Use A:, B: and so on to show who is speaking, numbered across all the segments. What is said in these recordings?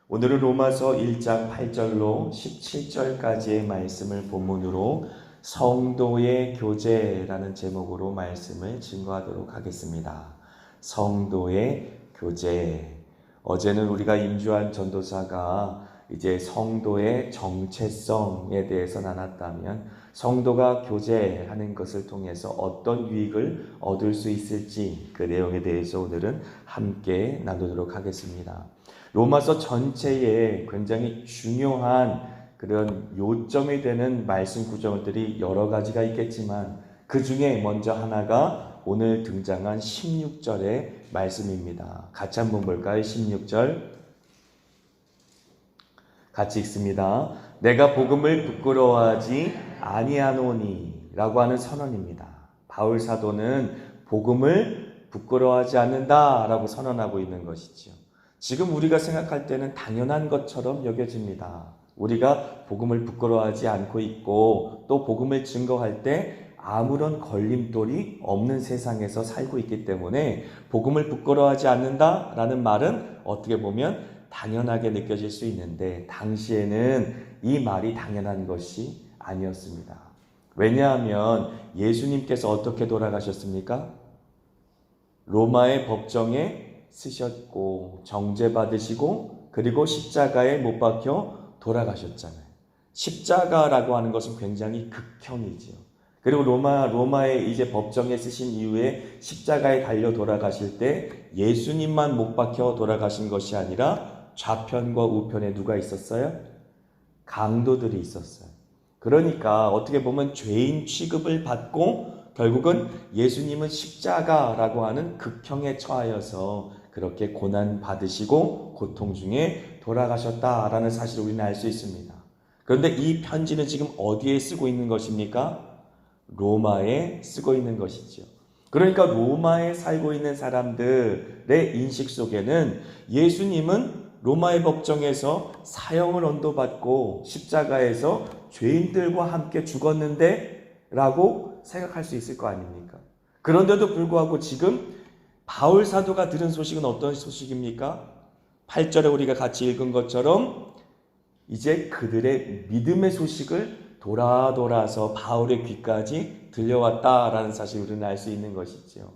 A: 오늘은 로마서 1장 8절로 17절까지의 말씀을 본문으로 성도의 교제라는 제목으로 말씀을 증거하도록 하겠습니다. 성도의 교제. 어제는 우리가 임주환 전도사가 이제 성도의 정체성에 대해서 나눴다면 성도가 교제하는 것을 통해서 어떤 유익을 얻을 수 있을지 그 내용에 대해서 오늘은 함께 나누도록 하겠습니다. 로마서 전체에 굉장히 중요한 그런 요점이 되는 말씀 구절들이 여러 가지가 있겠지만 그 중에 먼저 하나가 오늘 등장한 16절의 말씀입니다. 같이 한번 볼까요? 16절 같이 읽습니다. 내가 복음을 부끄러워하지 아니하노니 라고 하는 선언입니다. 바울 사도는 복음을 부끄러워하지 않는다 라고 선언하고 있는 것이죠. 지금 우리가 생각할 때는 당연한 것처럼 여겨집니다. 우리가 복음을 부끄러워하지 않고 있고 또 복음을 증거할 때 아무런 걸림돌이 없는 세상에서 살고 있기 때문에 복음을 부끄러워하지 않는다라는 말은 어떻게 보면 당연하게 느껴질 수 있는데 당시에는 이 말이 당연한 것이 아니었습니다. 왜냐하면 예수님께서 어떻게 돌아가셨습니까? 로마의 법정에 쓰셨고 정죄받으시고 그리고 십자가에 못 박혀 돌아가셨잖아요. 십자가라고 하는 것은 굉장히 극형이죠. 그리고 로마의 이제 법정에 쓰신 이후에 십자가에 달려 돌아가실 때 예수님만 못 박혀 돌아가신 것이 아니라 좌편과 우편에 누가 있었어요? 강도들이 있었어요. 그러니까 어떻게 보면 죄인 취급을 받고 결국은 예수님은 십자가라고 하는 극형에 처하여서 그렇게 고난 받으시고 고통 중에 돌아가셨다라는 사실을 우리는 알 수 있습니다. 그런데 이 편지는 지금 어디에 쓰고 있는 것입니까? 로마에 쓰고 있는 것이죠. 그러니까 로마에 살고 있는 사람들의 인식 속에는 예수님은 로마의 법정에서 사형을 언도받고 십자가에서 죄인들과 함께 죽었는데 라고 생각할 수 있을 거 아닙니까? 그런데도 불구하고 지금 바울 사도가 들은 소식은 어떤 소식입니까? 8절에 우리가 같이 읽은 것처럼 이제 그들의 믿음의 소식을 돌아서 바울의 귀까지 들려왔다라는 사실을 우리는 알 수 있는 것이죠.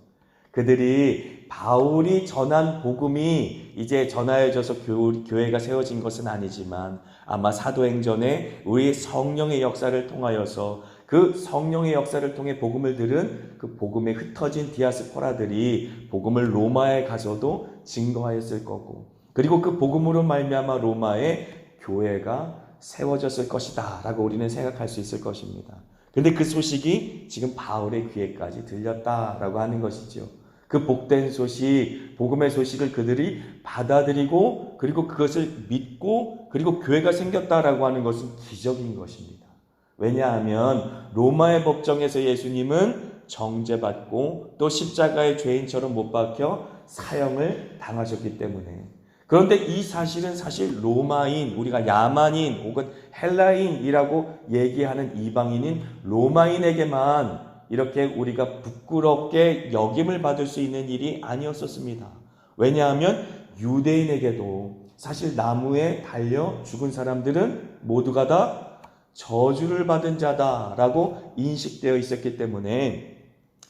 A: 그들이 바울이 전한 복음이 이제 전하여져서 교회가 세워진 것은 아니지만 아마 사도행전에 우리 성령의 역사를 통하여서 그 성령의 역사를 통해 복음을 들은 그 복음에 흩어진 디아스포라들이 복음을 로마에 가서도 증거하였을 거고 그리고 그 복음으로 말미암아 로마의 교회가 세워졌을 것이다 라고 우리는 생각할 수 있을 것입니다. 그런데 그 소식이 지금 바울의 귀에까지 들렸다라고 하는 것이죠. 그 복된 소식, 복음의 소식을 그들이 받아들이고 그리고 그것을 믿고 그리고 교회가 생겼다라고 하는 것은 기적인 것입니다. 왜냐하면 로마의 법정에서 예수님은 정죄받고 또 십자가의 죄인처럼 못 박혀 사형을 당하셨기 때문에 그런데 이 사실은 사실 로마인, 우리가 야만인 혹은 헬라인이라고 얘기하는 이방인인 로마인에게만 이렇게 우리가 부끄럽게 여김을 받을 수 있는 일이 아니었었습니다. 왜냐하면 유대인에게도 사실 나무에 달려 죽은 사람들은 모두가 다 저주를 받은 자다라고 인식되어 있었기 때문에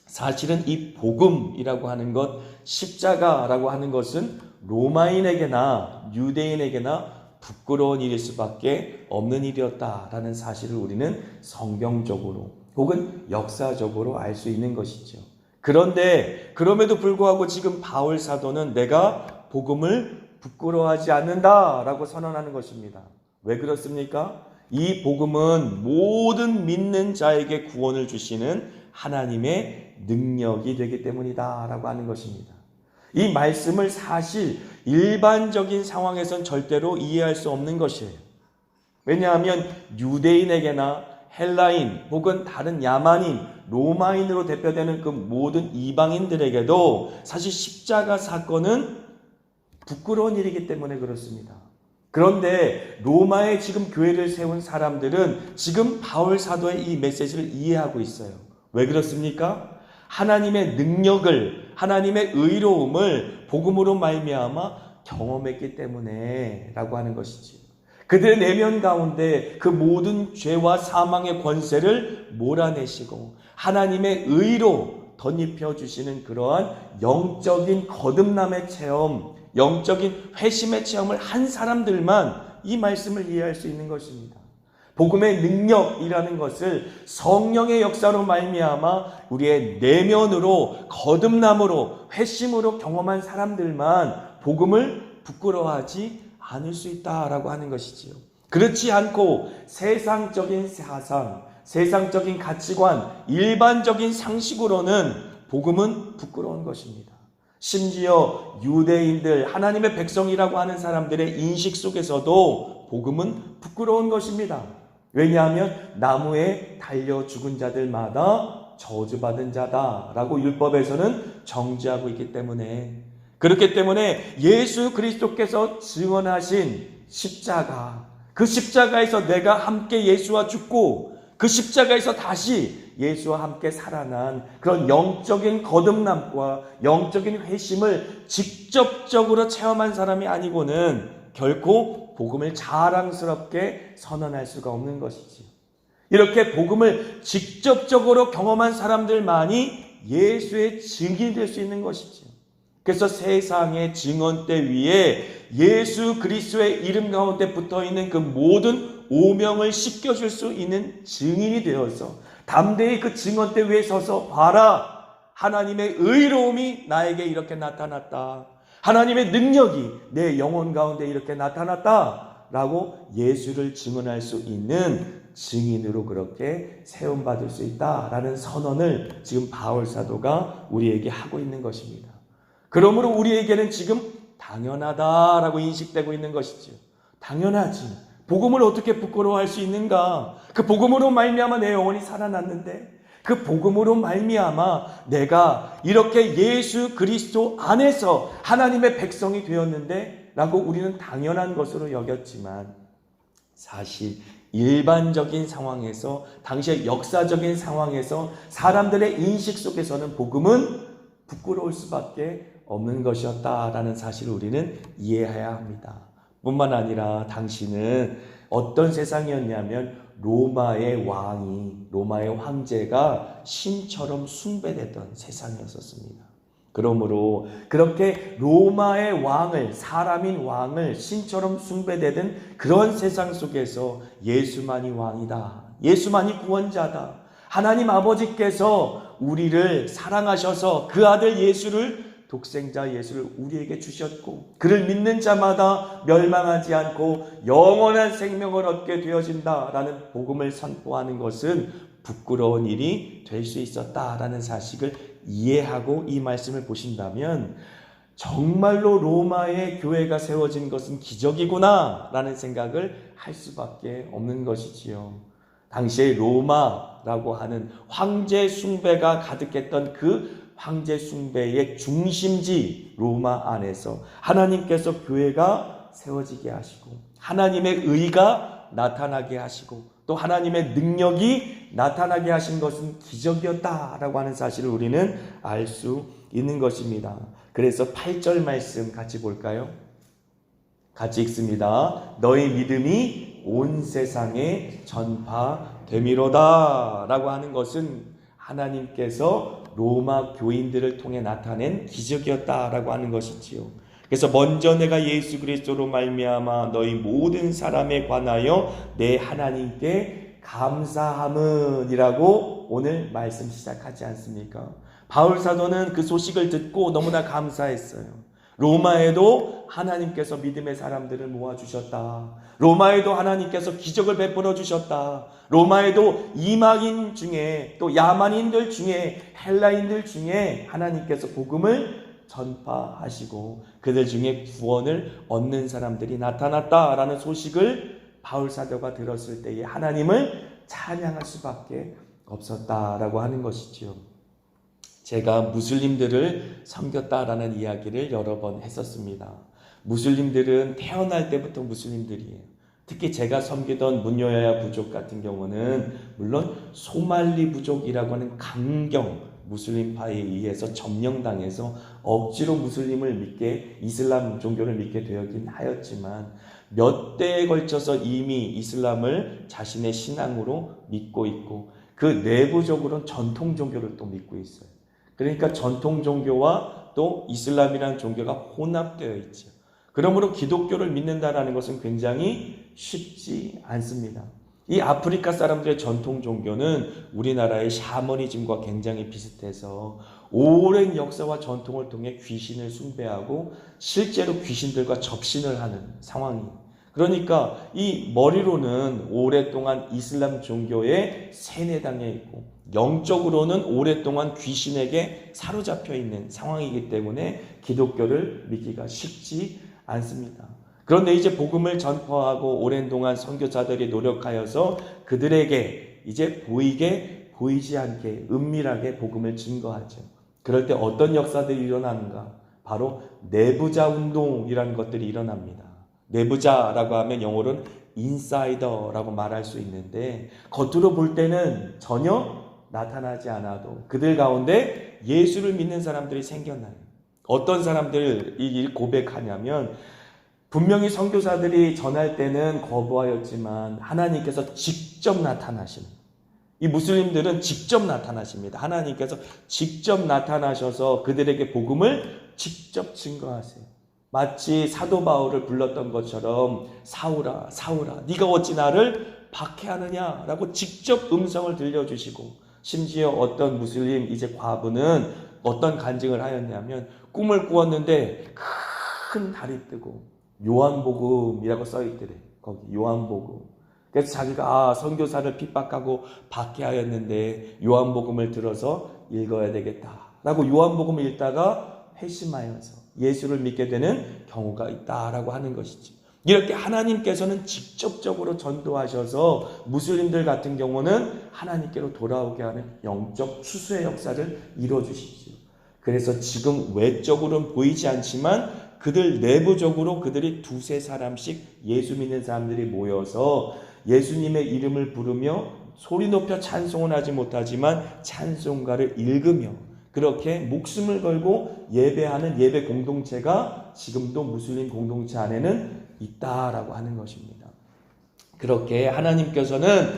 A: 사실은 이 복음이라고 하는 것, 십자가라고 하는 것은 로마인에게나 유대인에게나 부끄러운 일일 수밖에 없는 일이었다라는 사실을 우리는 성경적으로 혹은 역사적으로 알 수 있는 것이죠. 그런데 그럼에도 불구하고 지금 바울 사도는 내가 복음을 부끄러워하지 않는다라고 선언하는 것입니다. 왜 그렇습니까? 이 복음은 모든 믿는 자에게 구원을 주시는 하나님의 능력이 되기 때문이다라고 하는 것입니다. 이 말씀을 사실 일반적인 상황에선 절대로 이해할 수 없는 것이에요. 왜냐하면 유대인에게나 헬라인 혹은 다른 야만인, 로마인으로 대표되는 그 모든 이방인들에게도 사실 십자가 사건은 부끄러운 일이기 때문에 그렇습니다. 그런데 로마에 지금 교회를 세운 사람들은 지금 바울 사도의 이 메시지를 이해하고 있어요. 왜 그렇습니까? 하나님의 능력을, 하나님의 의로움을 복음으로 말미암아 경험했기 때문에 라고 하는 것이지요. 그들의 내면 가운데 그 모든 죄와 사망의 권세를 몰아내시고 하나님의 의로 덧입혀 주시는 그러한 영적인 거듭남의 체험, 영적인 회심의 체험을 한 사람들만 이 말씀을 이해할 수 있는 것입니다. 복음의 능력이라는 것을 성령의 역사로 말미암아 우리의 내면으로 거듭남으로 회심으로 경험한 사람들만 복음을 부끄러워하지 않을 수 있다라고 하는 것이지요. 그렇지 않고 세상적인 사상, 세상적인 가치관, 일반적인 상식으로는 복음은 부끄러운 것입니다. 심지어 유대인들, 하나님의 백성이라고 하는 사람들의 인식 속에서도 복음은 부끄러운 것입니다. 왜냐하면 나무에 달려 죽은 자들마다 저주받은 자다라고 율법에서는 정죄하고 있기 때문에, 그렇기 때문에 예수 그리스도께서 증언하신 십자가, 그 십자가에서 내가 함께 예수와 죽고 그 십자가에서 다시 예수와 함께 살아난 그런 영적인 거듭남과 영적인 회심을 직접적으로 체험한 사람이 아니고는 결코 복음을 자랑스럽게 선언할 수가 없는 것이지요. 이렇게 복음을 직접적으로 경험한 사람들만이 예수의 증인이 될 수 있는 것이지요. 그래서 세상의 증언대 위에 예수 그리스도의 이름 가운데 붙어있는 그 모든 오명을 씻겨줄 수 있는 증인이 되어서 담대히 그 증언대 위에 서서 봐라, 하나님의 의로움이 나에게 이렇게 나타났다, 하나님의 능력이 내 영혼 가운데 이렇게 나타났다 라고 예수를 증언할 수 있는 증인으로 그렇게 세움받을 수 있다라는 선언을 지금 바울 사도가 우리에게 하고 있는 것입니다. 그러므로 우리에게는 지금 당연하다라고 인식되고 있는 것이죠. 당연하지. 복음을 어떻게 부끄러워할 수 있는가? 그 복음으로 말미암아 내 영혼이 살아났는데, 그 복음으로 말미암아 내가 이렇게 예수 그리스도 안에서 하나님의 백성이 되었는데 라고 우리는 당연한 것으로 여겼지만, 사실 일반적인 상황에서, 당시의 역사적인 상황에서 사람들의 인식 속에서는 복음은 부끄러울 수밖에 없는 것이었다라는 사실을 우리는 이해해야 합니다. 뿐만 아니라 당시는 어떤 세상이었냐면 로마의 왕이, 로마의 황제가 신처럼 숭배됐던 세상이었습니다. 그러므로 그렇게 로마의 왕을, 사람인 왕을 신처럼 숭배되던 그런 세상 속에서 예수만이 왕이다, 예수만이 구원자다, 하나님 아버지께서 우리를 사랑하셔서 그 아들 예수를, 독생자 예수를 우리에게 주셨고 그를 믿는 자마다 멸망하지 않고 영원한 생명을 얻게 되어진다라는 복음을 선포하는 것은 부끄러운 일이 될 수 있었다라는 사실을 이해하고 이 말씀을 보신다면 정말로 로마의 교회가 세워진 것은 기적이구나 라는 생각을 할 수밖에 없는 것이지요. 당시에 로마라고 하는 황제 숭배가 가득했던 그 황제 숭배의 중심지 로마 안에서 하나님께서 교회가 세워지게 하시고 하나님의 의가 나타나게 하시고 또 하나님의 능력이 나타나게 하신 것은 기적이었다라고 하는 사실을 우리는 알 수 있는 것입니다. 그래서 8절 말씀 같이 볼까요? 같이 읽습니다. 너희 믿음이 온 세상에 전파되미로다 라고 하는 것은 하나님께서 로마 교인들을 통해 나타낸 기적이었다라고 하는 것이지요. 그래서 먼저 내가 예수 그리스도로 말미암아 너희 모든 사람에 관하여 내 하나님께 감사함은이라고 오늘 말씀 시작하지 않습니까? 바울 사도는 그 소식을 듣고 너무나 감사했어요. 로마에도 하나님께서 믿음의 사람들을 모아주셨다. 로마에도 하나님께서 기적을 베풀어 주셨다. 로마에도 이방인 중에 또 야만인들 중에 헬라인들 중에 하나님께서 복음을 전파하시고 그들 중에 구원을 얻는 사람들이 나타났다라는 소식을 바울 사도가 들었을 때에 하나님을 찬양할 수밖에 없었다라고 하는 것이지요. 제가 무슬림들을 섬겼다라는 이야기를 여러 번 했었습니다. 무슬림들은 태어날 때부터 무슬림들이에요. 특히 제가 섬기던 문여야 부족 같은 경우는 물론 소말리 부족이라고 하는 강경 무슬림파에 의해서 점령당해서 억지로 이슬람 종교를 믿게 되었긴 하였지만 몇 대에 걸쳐서 이미 이슬람을 자신의 신앙으로 믿고 있고 그 내부적으로는 전통 종교를 또 믿고 있어요. 그러니까 전통 종교와 또 이슬람이라는 종교가 혼합되어 있죠. 그러므로 기독교를 믿는다는 것은 굉장히 쉽지 않습니다. 이 아프리카 사람들의 전통 종교는 우리나라의 샤머니즘과 굉장히 비슷해서 오랜 역사와 전통을 통해 귀신을 숭배하고 실제로 귀신들과 접신을 하는 상황이에요. 그러니까 이 머리로는 오랫동안 이슬람 종교에 세뇌당해 있고 영적으로는 오랫동안 귀신에게 사로잡혀 있는 상황이기 때문에 기독교를 믿기가 쉽지 않습니다. 그런데 이제 복음을 전파하고 오랜 동안 선교사들이 노력하여서 그들에게 이제 보이지 않게 은밀하게 복음을 증거하죠. 그럴 때 어떤 역사들이 일어나는가? 바로 내부자 운동이라는 것들이 일어납니다. 내부자라고 하면 영어로는 인사이더라고 말할 수 있는데 겉으로 볼 때는 전혀 나타나지 않아도 그들 가운데 예수를 믿는 사람들이 생겨나요. 어떤 사람들이 고백하냐면 분명히 선교사들이 전할 때는 거부하였지만 하나님께서 직접 나타나시는, 이 무슬림들은 직접 나타나십니다. 하나님께서 직접 나타나셔서 그들에게 복음을 직접 증거하세요. 마치 사도 바울을 불렀던 것처럼 사울아 사울아 네가 어찌 나를 박해하느냐라고 직접 음성을 들려주시고, 심지어 어떤 무슬림 이제 과부는 어떤 간증을 하였냐면 꿈을 꾸었는데 큰 달이 뜨고 요한복음이라고 써있더래. 거기 요한복음. 그래서 자기가 선교사를 핍박하고 박해하였는데 요한복음을 들어서 읽어야 되겠다라고 요한복음을 읽다가 회심하여서 예수를 믿게 되는 경우가 있다라고 하는 것이지. 이렇게 하나님께서는 직접적으로 전도하셔서 무슬림들 같은 경우는 하나님께로 돌아오게 하는 영적 추수의 역사를 이루어주시죠. 그래서 지금 외적으로는 보이지 않지만 그들 내부적으로 그들이 두세 사람씩 예수 믿는 사람들이 모여서 예수님의 이름을 부르며 소리 높여 찬송은 하지 못하지만 찬송가를 읽으며 그렇게 목숨을 걸고 예배하는 예배 공동체가 지금도 무슬림 공동체 안에는 있다라고 하는 것입니다. 그렇게 하나님께서는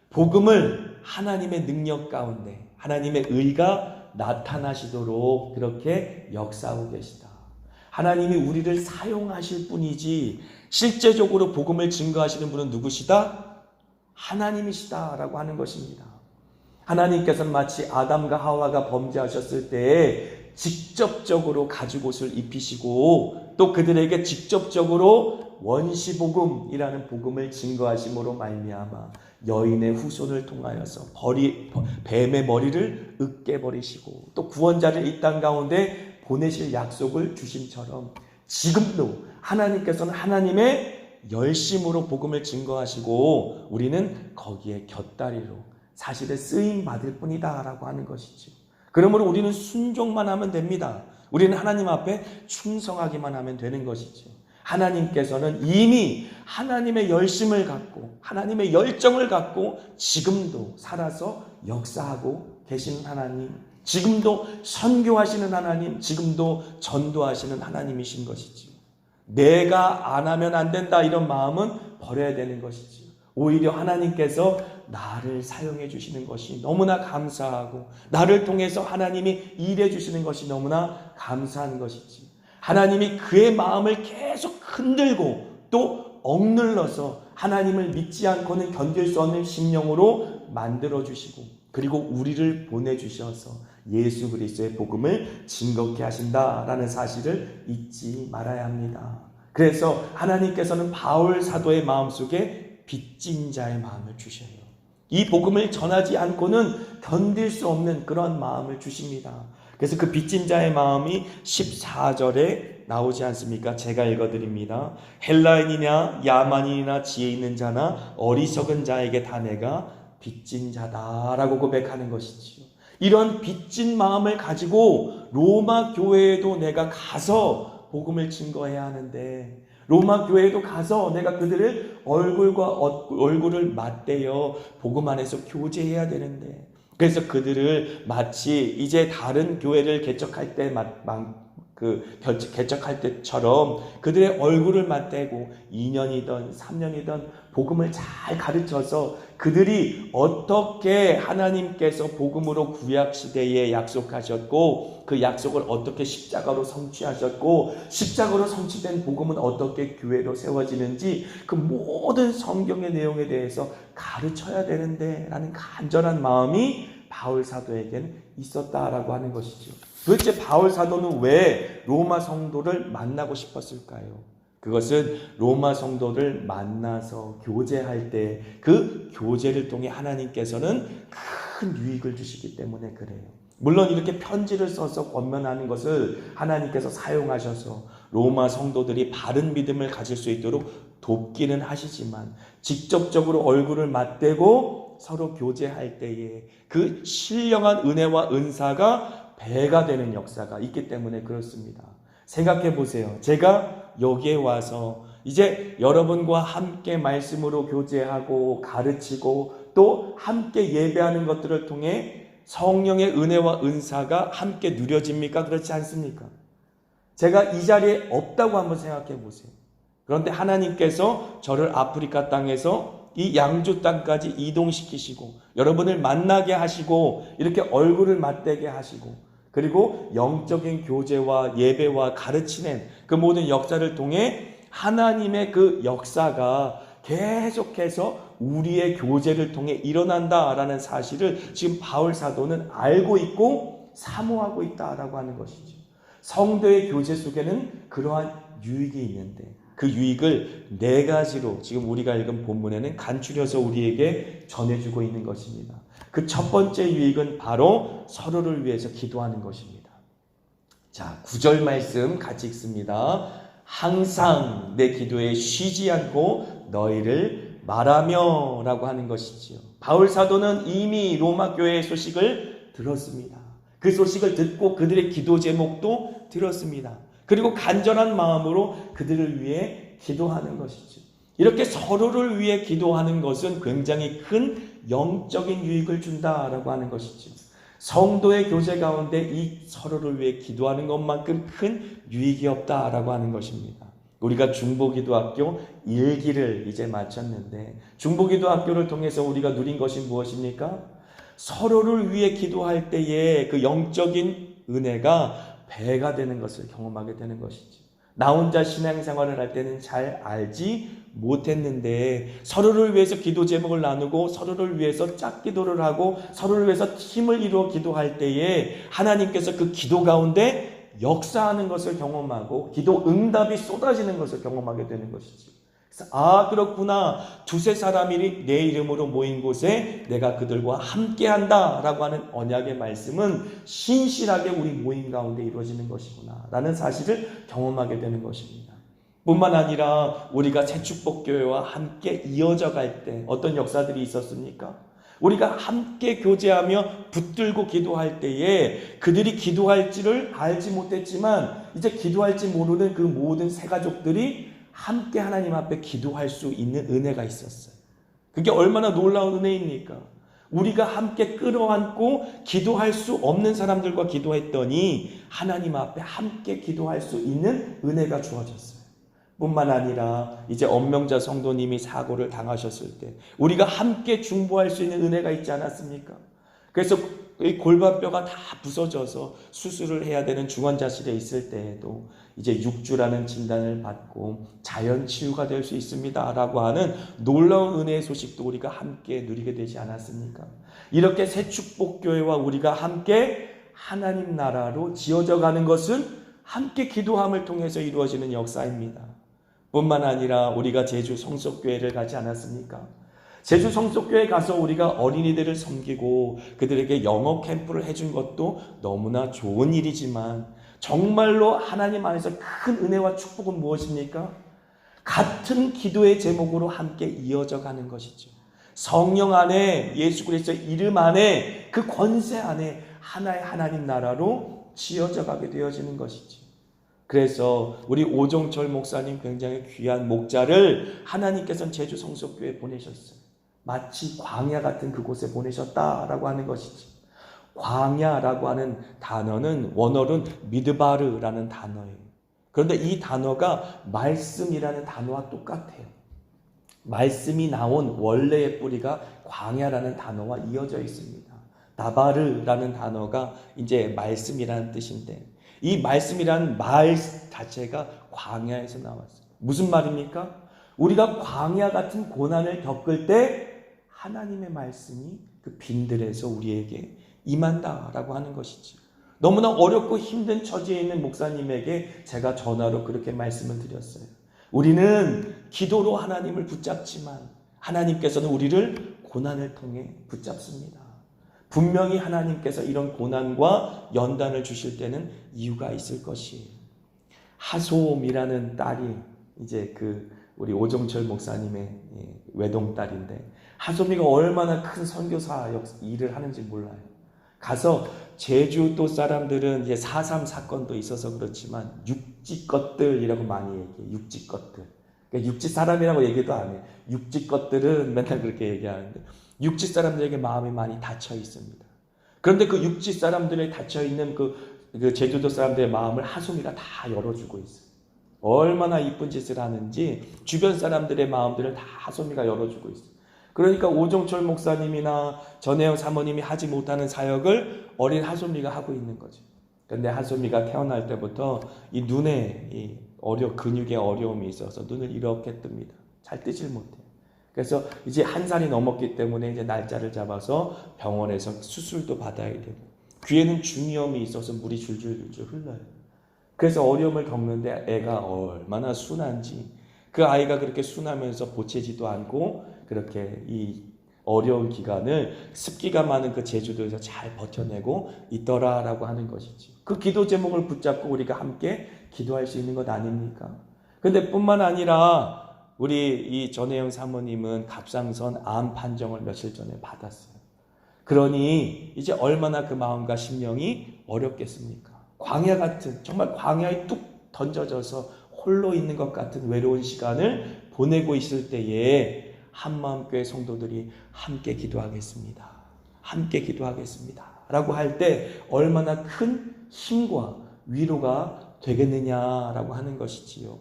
A: 복음을 하나님의 능력 가운데 하나님의 의가 나타나시도록 그렇게 역사하고 계시다. 하나님이 우리를 사용하실 뿐이지 실제적으로 복음을 증거하시는 분은 누구시다? 하나님이시다라고 하는 것입니다. 하나님께서는 마치 아담과 하와가 범죄하셨을 때에 직접적으로 가죽옷을 입히시고 또 그들에게 직접적으로 원시복음이라는 복음을 증거하심으로 말미암아 여인의 후손을 통하여서 뱀의 머리를 으깨버리시고 또 구원자를 이 땅 가운데 보내실 약속을 주심처럼 지금도 하나님께서는 하나님의 열심으로 복음을 증거하시고 우리는 거기에 곁다리로 사실을 쓰임받을 뿐이다 라고 하는 것이죠. 그러므로 우리는 순종만 하면 됩니다. 우리는 하나님 앞에 충성하기만 하면 되는 것이죠. 하나님께서는 이미 하나님의 열심을 갖고 하나님의 열정을 갖고 지금도 살아서 역사하고 계신 하나님, 지금도 선교하시는 하나님, 지금도 전도하시는 하나님이신 것이지요. 내가 안 하면 안 된다 이런 마음은 버려야 되는 것이지요. 오히려 하나님께서 나를 사용해 주시는 것이 너무나 감사하고 나를 통해서 하나님이 일해 주시는 것이 너무나 감사한 것이지. 하나님이 그의 마음을 계속 흔들고 또 억눌러서 하나님을 믿지 않고는 견딜 수 없는 심령으로 만들어 주시고 그리고 우리를 보내주셔서 예수 그리스도의 복음을 증거케 하신다라는 사실을 잊지 말아야 합니다. 그래서 하나님께서는 바울 사도의 마음속에 빚진 자의 마음을 주셔요. 이 복음을 전하지 않고는 견딜 수 없는 그런 마음을 주십니다. 그래서 그 빚진 자의 마음이 14절에 나오지 않습니까? 제가 읽어드립니다. 헬라인이나 야만인이나 지혜 있는 자나 어리석은 자에게 다 내가 빚진 자다라고 고백하는 것이지요. 이런 빚진 마음을 가지고 로마 교회에도 내가 가서 복음을 증거해야 하는데 로마 교회에도 가서 내가 그들을 얼굴과 얼굴을 맞대어 복음 안에서 교제해야 되는데 그래서 그들을 마치 이제 다른 교회를 개척할 때 개척할 때처럼 그들의 얼굴을 맞대고 2년이든 3년이든 복음을 잘 가르쳐서 그들이 어떻게 하나님께서 복음으로 구약 시대에 약속하셨고 그 약속을 어떻게 십자가로 성취하셨고 십자가로 성취된 복음은 어떻게 교회로 세워지는지 그 모든 성경의 내용에 대해서 가르쳐야 되는데 라는 간절한 마음이 바울 사도에게는 있었다라고 하는 것이죠. 도대체 바울 사도는 왜 로마 성도를 만나고 싶었을까요? 그것은 로마 성도를 만나서 교제할 때 그 교제를 통해 하나님께서는 큰 유익을 주시기 때문에 그래요. 물론 이렇게 편지를 써서 권면하는 것을 하나님께서 사용하셔서 로마 성도들이 바른 믿음을 가질 수 있도록 돕기는 하시지만 직접적으로 얼굴을 맞대고 서로 교제할 때에 그 신령한 은혜와 은사가 배가 되는 역사가 있기 때문에 그렇습니다. 생각해 보세요. 제가 여기에 와서 이제 여러분과 함께 말씀으로 교제하고 가르치고 또 함께 예배하는 것들을 통해 성령의 은혜와 은사가 함께 누려집니까? 그렇지 않습니까? 제가 이 자리에 없다고 한번 생각해 보세요. 그런데 하나님께서 저를 아프리카 땅에서 이 양주 땅까지 이동시키시고 여러분을 만나게 하시고 이렇게 얼굴을 맞대게 하시고 그리고 영적인 교제와 예배와 가르치는 그 모든 역사를 통해 하나님의 그 역사가 계속해서 우리의 교제를 통해 일어난다라는 사실을 지금 바울 사도는 알고 있고 사모하고 있다라고 하는 것이죠. 성도의 교제 속에는 그러한 유익이 있는데 그 유익을 네 가지로 지금 우리가 읽은 본문에는 간추려서 우리에게 전해주고 있는 것입니다. 그 첫 번째 유익은 바로 서로를 위해서 기도하는 것입니다. 자, 9절 말씀 같이 읽습니다. 항상 내 기도에 쉬지 않고 너희를 말하며 라고 하는 것이지요. 바울 사도는 이미 로마 교회의 소식을 들었습니다. 그 소식을 듣고 그들의 기도 제목도 들었습니다. 그리고 간절한 마음으로 그들을 위해 기도하는 것이죠. 이렇게 서로를 위해 기도하는 것은 굉장히 큰 영적인 유익을 준다라고 하는 것이죠. 성도의 교제 가운데 이 서로를 위해 기도하는 것만큼 큰 유익이 없다라고 하는 것입니다. 우리가 중보기도학교 1기를 이제 마쳤는데 중보기도학교를 통해서 우리가 누린 것이 무엇입니까? 서로를 위해 기도할 때에 그 영적인 은혜가 배가 되는 것을 경험하게 되는 것이죠. 나 혼자 신앙생활을 할 때는 잘 알지 못했는데 서로를 위해서 기도 제목을 나누고 서로를 위해서 짝기도를 하고 서로를 위해서 팀을 이루어 기도할 때에 하나님께서 그 기도 가운데 역사하는 것을 경험하고 기도 응답이 쏟아지는 것을 경험하게 되는 것이죠. 그래서 그렇구나. 두세 사람이 내 이름으로 모인 곳에 내가 그들과 함께한다 라고 하는 언약의 말씀은 신실하게 우리 모임 가운데 이루어지는 것이구나 라는 사실을 경험하게 되는 것입니다. 뿐만 아니라 우리가 새축복교회와 함께 이어져 갈 때 어떤 역사들이 있었습니까? 우리가 함께 교제하며 붙들고 기도할 때에 그들이 기도할지를 알지 못했지만 이제 기도할지 모르는 그 모든 새가족들이 함께 하나님 앞에 기도할 수 있는 은혜가 있었어요. 그게 얼마나 놀라운 은혜입니까? 우리가 함께 끌어안고 기도할 수 없는 사람들과 기도했더니 하나님 앞에 함께 기도할 수 있는 은혜가 주어졌어요. 뿐만 아니라 이제 엄명자 성도님이 사고를 당하셨을 때 우리가 함께 중보할 수 있는 은혜가 있지 않았습니까? 그래서 이 골반뼈가 다 부서져서 수술을 해야 되는 중환자실에 있을 때에도 이제 6주라는 진단을 받고 자연 치유가 될 수 있습니다 라고 하는 놀라운 은혜의 소식도 우리가 함께 누리게 되지 않았습니까? 이렇게 새축복교회와 우리가 함께 하나님 나라로 지어져 가는 것은 함께 기도함을 통해서 이루어지는 역사입니다. 뿐만 아니라 우리가 제주 성속교회를 가지 않았습니까? 제주 성속교회 가서 우리가 어린이들을 섬기고 그들에게 영어 캠프를 해준 것도 너무나 좋은 일이지만 정말로 하나님 안에서 큰 은혜와 축복은 무엇입니까? 같은 기도의 제목으로 함께 이어져 가는 것이죠. 성령 안에 예수 그리스도의 이름 안에 그 권세 안에 하나의 하나님 나라로 지어져 가게 되어지는 것이죠. 그래서 우리 오종철 목사님 굉장히 귀한 목자를 하나님께서는 제주 성속교회에 보내셨어요. 마치 광야 같은 그곳에 보내셨다라고 하는 것이지. 광야라고 하는 단어는 원어는 미드바르라는 단어예요. 그런데 이 단어가 말씀이라는 단어와 똑같아요. 말씀이 나온 원래의 뿌리가 광야라는 단어와 이어져 있습니다. 다바르라는 단어가 이제 말씀이라는 뜻인데, 이 말씀이라는 말 자체가 광야에서 나왔어요. 무슨 말입니까? 우리가 광야 같은 고난을 겪을 때 하나님의 말씀이 그 빈들에서 우리에게 임한다라고 하는 것이지. 너무나 어렵고 힘든 처지에 있는 목사님에게 제가 전화로 그렇게 말씀을 드렸어요. 우리는 기도로 하나님을 붙잡지만 하나님께서는 우리를 고난을 통해 붙잡습니다. 분명히 하나님께서 이런 고난과 연단을 주실 때는 이유가 있을 것이에요. 하솜이라는 딸이 이제 우리 오종철 목사님의 외동딸인데, 하솜이가 얼마나 큰 선교사 일을 하는지 몰라요. 가서 제주도 사람들은 이제 4.3 사건도 있어서 그렇지만 육지 것들이라고 많이 얘기해요. 육지 것들. 그러니까 육지 사람이라고 얘기도 안 해요. 육지 것들은 맨날 그렇게 얘기하는데, 육지 사람들에게 마음이 많이 닫혀 있습니다. 그런데 그 육지 사람들에 닫혀 있는 그 제주도 사람들의 마음을 하솜이가 다 열어주고 있어요. 얼마나 이쁜 짓을 하는지 주변 사람들의 마음들을 다 하솜이가 열어주고 있어요. 그러니까 오종철 목사님이나 전혜영 사모님이 하지 못하는 사역을 어린 하솜이가 하고 있는 거죠. 그런데 하솜이가 태어날 때부터 이 눈에 근육에 어려움이 있어서 눈을 이렇게 뜹니다. 잘 뜨질 못해요. 그래서 이제 1살이 넘었기 때문에 이제 날짜를 잡아서 병원에서 수술도 받아야 되고, 귀에는 중이염이 있어서 물이 줄줄줄줄 흘러요. 그래서 어려움을 겪는데 애가 얼마나 순한지, 그 아이가 그렇게 순하면서 보채지도 않고 그렇게 이 어려운 기간을 습기가 많은 그 제주도에서 잘 버텨내고 있더라라고 하는 것이지. 그 기도 제목을 붙잡고 우리가 함께 기도할 수 있는 것 아닙니까? 근데 뿐만 아니라 우리 이 전혜영 사모님은 갑상선 암 판정을 며칠 전에 받았어요. 그러니 이제 얼마나 그 마음과 심령이 어렵겠습니까? 광야 같은, 정말 광야에 뚝 던져져서 홀로 있는 것 같은 외로운 시간을 보내고 있을 때에 한마음교회 성도들이 함께 기도하겠습니다. 함께 기도하겠습니다. 라고 할 때 얼마나 큰 힘과 위로가 되겠느냐라고 하는 것이지요.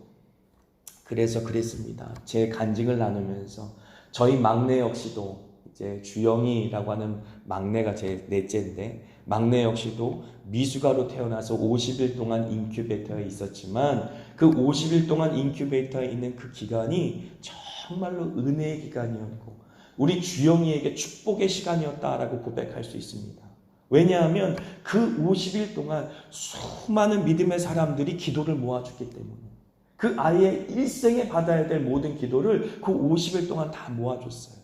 A: 그래서 그랬습니다. 제 간증을 나누면서 저희 막내 역시도 이제 주영이라고 하는 막내가 제 넷째인데, 막내 역시도 미숙아로 태어나서 50일 동안 인큐베이터에 있었지만 그 50일 동안 인큐베이터에 있는 그 기간이 정말로 은혜의 기간이었고 우리 주영이에게 축복의 시간이었다라고 고백할 수 있습니다. 왜냐하면 그 50일 동안 수많은 믿음의 사람들이 기도를 모아줬기 때문에, 그 아이의 일생에 받아야 될 모든 기도를 그 50일 동안 다 모아줬어요.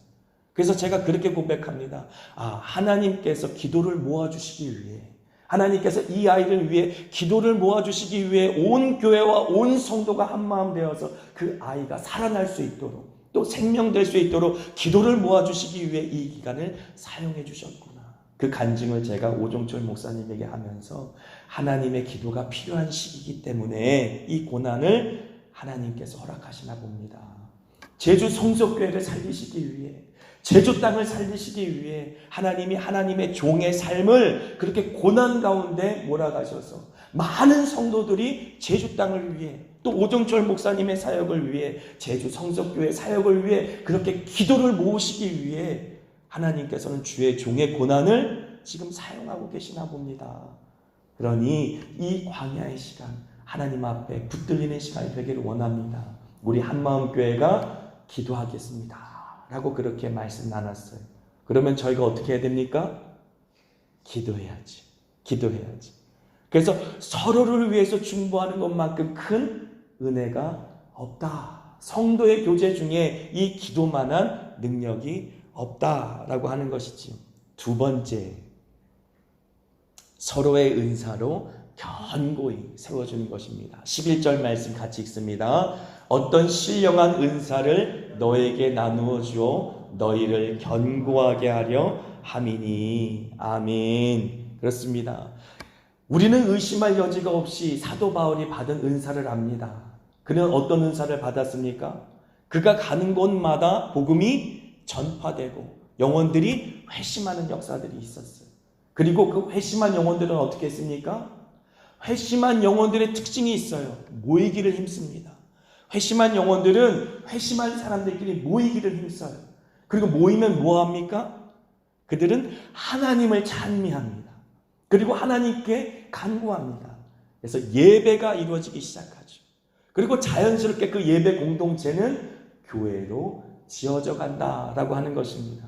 A: 그래서 제가 그렇게 고백합니다. 하나님께서 기도를 모아주시기 위해, 하나님께서 이 아이를 위해 기도를 모아주시기 위해 온 교회와 온 성도가 한마음 되어서 그 아이가 살아날 수 있도록, 또 생명될 수 있도록 기도를 모아주시기 위해 이 기간을 사용해 주셨구나. 그 간증을 제가 오종철 목사님에게 하면서 하나님의 기도가 필요한 시기이기 때문에 이 고난을 하나님께서 허락하시나 봅니다. 제주 성석교회를 살리시기 위해, 제주 땅을 살리시기 위해 하나님이 하나님의 종의 삶을 그렇게 고난 가운데 몰아가셔서 많은 성도들이 제주 땅을 위해, 또 오종철 목사님의 사역을 위해, 제주 성석교회 사역을 위해 그렇게 기도를 모으시기 위해 하나님께서는 주의 종의 고난을 지금 사용하고 계시나 봅니다. 그러니 이 광야의 시간, 하나님 앞에 붙들리는 시간이 되기를 원합니다. 우리 한마음교회가 기도하겠습니다 라고 그렇게 말씀 나눴어요. 그러면 저희가 어떻게 해야 됩니까? 기도해야지. 기도해야지. 그래서 서로를 위해서 중보하는 것만큼 큰 은혜가 없다. 성도의 교제 중에 이 기도만한 능력이 없다라고 하는 것이지요. 두 번째, 서로의 은사로 견고히 세워주는 것입니다. 11절 말씀 같이 읽습니다. 어떤 신령한 은사를 너에게 나누어 주어 너희를 견고하게 하려 함이니. 아멘. 그렇습니다. 우리는 의심할 여지가 없이 사도 바울이 받은 은사를 압니다. 그는 어떤 은사를 받았습니까? 그가 가는 곳마다 복음이 전파되고 영혼들이 회심하는 역사들이 있었어요. 그리고 그 회심한 영혼들은 어떻게 했습니까? 회심한 영혼들의 특징이 있어요. 모이기를 힘씁니다. 회심한 영혼들은 회심한 사람들끼리 모이기를 힘써요. 그리고 모이면 뭐합니까? 그들은 하나님을 찬미합니다. 그리고 하나님께 간구합니다. 그래서 예배가 이루어지기 시작하죠. 그리고 자연스럽게 그 예배 공동체는 교회로 지어져 간다라고 하는 것입니다.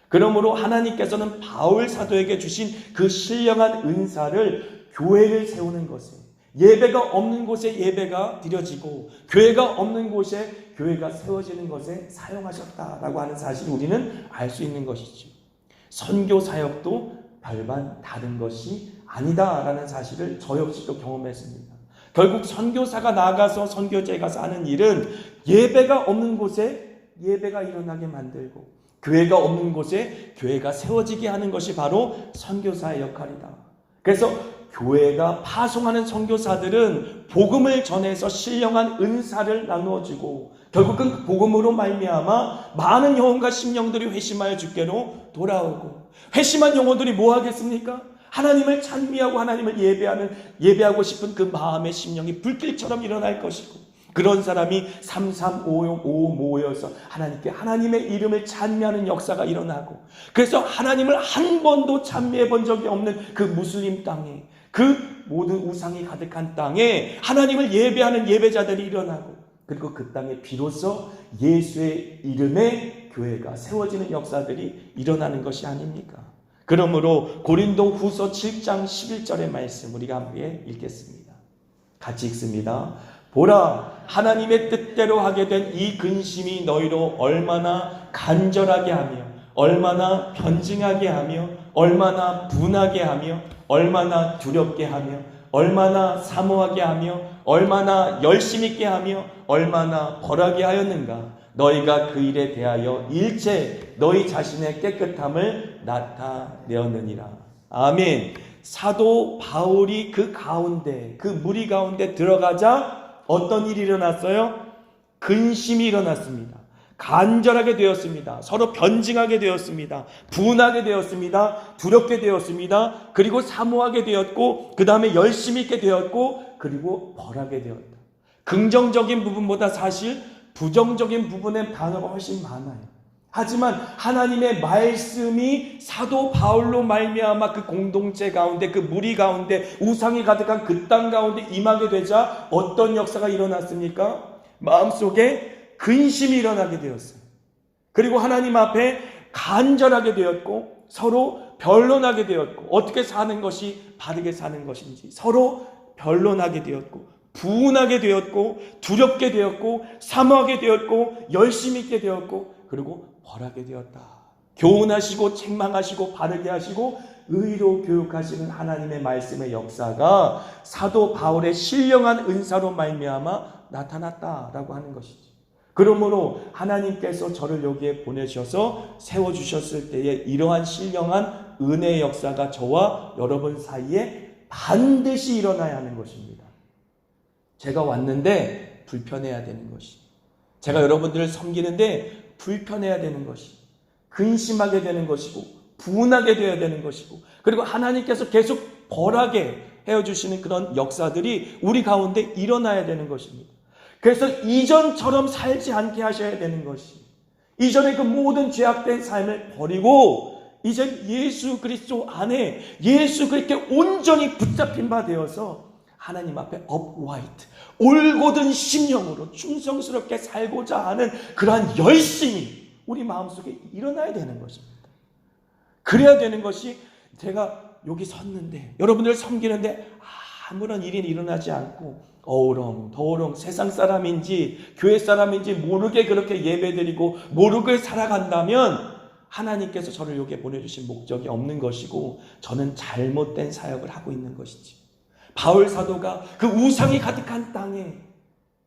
A: 그러므로 하나님께서는 바울 사도에게 주신 그 신령한 은사를 교회를 세우는 것에, 예배가 없는 곳에 예배가 드려지고 교회가 없는 곳에 교회가 세워지는 것에 사용하셨다라고 하는 사실을 우리는 알 수 있는 것이죠. 선교 사역도 별반 다른 것이 아니다라는 사실을 저 역시도 경험했습니다. 결국 선교사가 나아가서 선교지에 가서 하는 일은 예배가 없는 곳에 예배가 일어나게 만들고 교회가 없는 곳에 교회가 세워지게 하는 것이 바로 선교사의 역할이다. 그래서 교회가 파송하는 선교사들은 복음을 전해서 신령한 은사를 나누어주고 결국은 복음으로 말미암아 많은 영혼과 심령들이 회심하여 주께로 돌아오고, 회심한 영혼들이 뭐 하겠습니까? 하나님을 찬미하고 하나님을 예배하고 싶은 그 마음의 심령이 불길처럼 일어날 것이고, 그런 사람이 3355 모여서 하나님께 하나님의 이름을 찬미하는 역사가 일어나고, 그래서 하나님을 한 번도 찬미해 본 적이 없는 그 무슬림 땅에, 그 모든 우상이 가득한 땅에 하나님을 예배하는 예배자들이 일어나고, 그리고 그 땅에 비로소 예수의 이름의 교회가 세워지는 역사들이 일어나는 것이 아닙니까? 그러므로 고린도 후서 7장 11절의 말씀 우리가 함께 읽겠습니다. 같이 읽습니다. 보라, 하나님의 뜻대로 하게 된 이 근심이 너희로 얼마나 간절하게 하며 얼마나 변증하게 하며 얼마나 분하게 하며 얼마나 두렵게 하며 얼마나 사모하게 하며 얼마나 열심 있게 하며 얼마나 벌하게 하였는가. 너희가 그 일에 대하여 일체 너희 자신의 깨끗함을 나타내었느니라. 아멘. 사도 바울이 그 가운데, 그 무리 가운데 들어가자 어떤 일이 일어났어요? 근심이 일어났습니다. 간절하게 되었습니다. 서로 변증하게 되었습니다. 분하게 되었습니다. 두렵게 되었습니다. 그리고 사모하게 되었고, 그 다음에 열심히 있게 되었고, 그리고 벌하게 되었다. 긍정적인 부분보다 사실 부정적인 부분의 단어가 훨씬 많아요. 하지만 하나님의 말씀이 사도 바울로 말미암아 그 공동체 가운데, 그 무리 가운데, 우상이 가득한 그 땅 가운데 임하게 되자 어떤 역사가 일어났습니까? 마음속에 근심이 일어나게 되었어요. 그리고 하나님 앞에 간절하게 되었고, 서로 변론하게 되었고, 어떻게 사는 것이 바르게 사는 것인지 서로 변론하게 되었고, 분하게 되었고, 두렵게 되었고, 사모하게 되었고, 열심히 있게 되었고, 그리고 벌하게 되었다. 교훈하시고 책망하시고 바르게 하시고 의로 교육하시는 하나님의 말씀의 역사가 사도 바울의 신령한 은사로 말미암아 나타났다라고 하는 것이지. 그러므로 하나님께서 저를 여기에 보내셔서 세워주셨을 때에 이러한 신령한 은혜의 역사가 저와 여러분 사이에 반드시 일어나야 하는 것입니다. 제가 왔는데 불편해야 되는 것이, 제가 여러분들을 섬기는데 불편해야 되는 것이, 근심하게 되는 것이고, 분하게 되어야 되는 것이고, 그리고 하나님께서 계속 벌하게 해주시는 그런 역사들이 우리 가운데 일어나야 되는 것입니다. 그래서 이전처럼 살지 않게 하셔야 되는 것이, 이전의 그 모든 죄악된 삶을 버리고 이제 예수 그리스도 안에 예수 그리스도께 온전히 붙잡힌 바 되어서 하나님 앞에 upright, 올곧은 심령으로 충성스럽게 살고자 하는 그러한 열심이 우리 마음속에 일어나야 되는 것입니다. 그래야 되는 것이, 제가 여기 섰는데 여러분들 섬기는데 아무런 일이 일어나지 않고 어우렁 세상 사람인지 교회 사람인지 모르게 그렇게 예배드리고 모르게 살아간다면 하나님께서 저를 여기에 보내주신 목적이 없는 것이고 저는 잘못된 사역을 하고 있는 것이지. 바울 사도가 그 우상이 가득한 땅에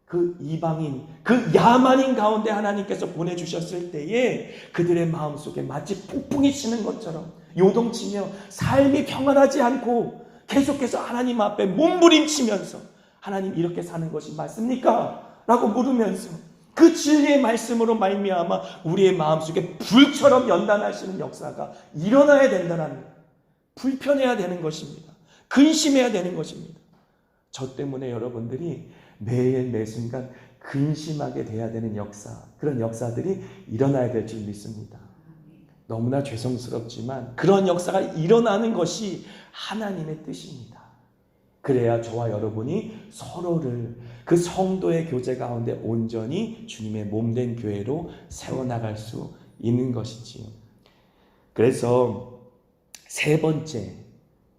A: 그 이방인, 그 야만인 가운데 하나님께서 보내주셨을 때에 그들의 마음속에 마치 폭풍이 치는 것처럼 요동치며 삶이 평안하지 않고 계속해서 하나님 앞에 몸부림치면서 하나님 이렇게 사는 것이 맞습니까? 라고 물으면서 그 진리의 말씀으로 말미암아 우리의 마음속에 불처럼 연단하시는 역사가 일어나야 된다는 거예요. 불편해야 되는 것입니다. 근심해야 되는 것입니다. 저 때문에 여러분들이 매일 매순간 근심하게 돼야 되는 역사, 그런 역사들이 일어나야 될 줄 믿습니다. 너무나 죄송스럽지만 그런 역사가 일어나는 것이 하나님의 뜻입니다. 그래야 저와 여러분이 서로를 그 성도의 교제 가운데 온전히 주님의 몸된 교회로 세워나갈 수 있는 것이지요. 그래서 세 번째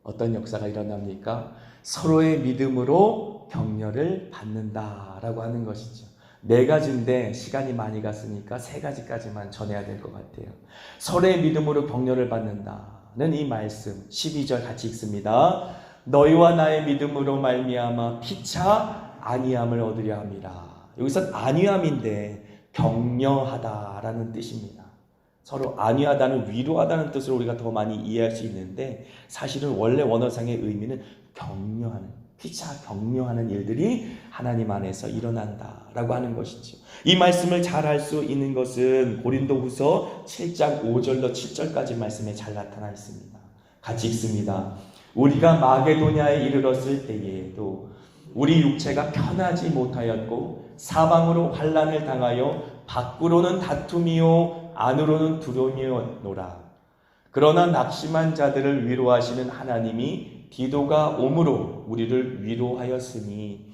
A: 어떤 역사가 일어납니까? 서로의 믿음으로 격려를 받는다라고 하는 것이죠. 네 가지인데 시간이 많이 갔으니까 세 가지까지만 전해야 될 것 같아요. 서로의 믿음으로 격려를 받는다는 이 말씀 12절 같이 읽습니다. 너희와 나의 믿음으로 말미암아 피차 안위함을 얻으려 함이라. 여기서 안위함인데 격려하다라는 뜻입니다. 서로 안위하다는 위로하다는 뜻으로 우리가 더 많이 이해할 수 있는데 사실은 원래 원어상의 의미는 격려하는, 피차 격려하는 일들이 하나님 안에서 일어난다라고 하는 것이죠. 이 말씀을 잘 알 수 있는 것은 고린도후서 7장 5절로 7절까지 말씀에 잘 나타나 있습니다. 같이 읽습니다. 우리가 마게도냐에 이르렀을 때에도 우리 육체가 편하지 못하였고 사방으로 환난을 당하여 밖으로는 다툼이요 안으로는 두려움이었노라. 그러나 낙심한 자들을 위로하시는 하나님이 디도가 오므로 우리를 위로하였으니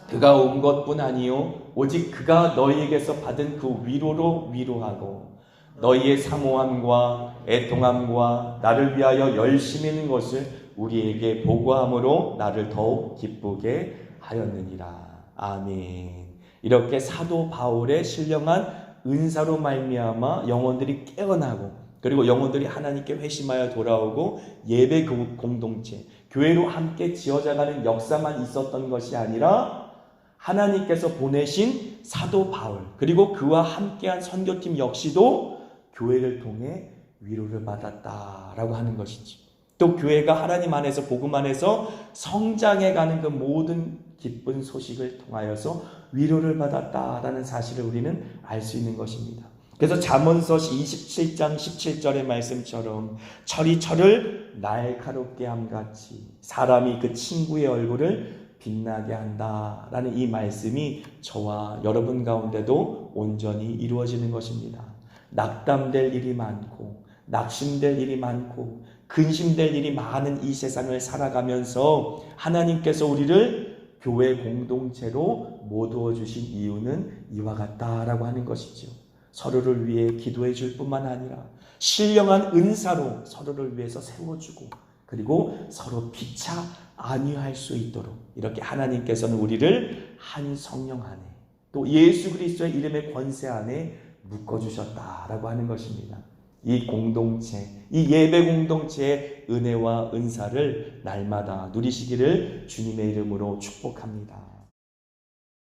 A: 그가 온 것뿐 아니요 오직 그가 너희에게서 받은 그 위로로 위로하고 너희의 사모함과 애통함과 나를 위하여 열심히 하는 것을 우리에게 보고함으로 나를 더욱 기쁘게 하였느니라. 아멘. 이렇게 사도 바울의 신령한 은사로 말미암아 영혼들이 깨어나고 그리고 영혼들이 하나님께 회심하여 돌아오고 예배 공동체, 교회로 함께 지어져가는 역사만 있었던 것이 아니라 하나님께서 보내신 사도 바울 그리고 그와 함께한 선교팀 역시도 교회를 통해 위로를 받았다라고 하는 것이지. 또 교회가 하나님 안에서 복음 안에서 성장해가는 그 모든 기쁜 소식을 통하여서 위로를 받았다라는 사실을 우리는 알 수 있는 것입니다. 그래서 잠언서 27장 17절의 말씀처럼 철이 철을 날카롭게 함같이 사람이 그 친구의 얼굴을 빛나게 한다라는 이 말씀이 저와 여러분 가운데도 온전히 이루어지는 것입니다. 낙담될 일이 많고 낙심될 일이 많고 근심될 일이 많은 이 세상을 살아가면서 하나님께서 우리를 교회 공동체로 모두어 주신 이유는 이와 같다라고 하는 것이죠. 서로를 위해 기도해 줄 뿐만 아니라 신령한 은사로 서로를 위해서 세워주고 그리고 서로 피차 안위할 수 있도록 이렇게 하나님께서는 우리를 한 성령 안에 또 예수 그리스도의 이름의 권세 안에 묶어주셨다라고 하는 것입니다. 이 공동체, 이 예배 공동체의 은혜와 은사를 날마다 누리시기를 주님의 이름으로 축복합니다.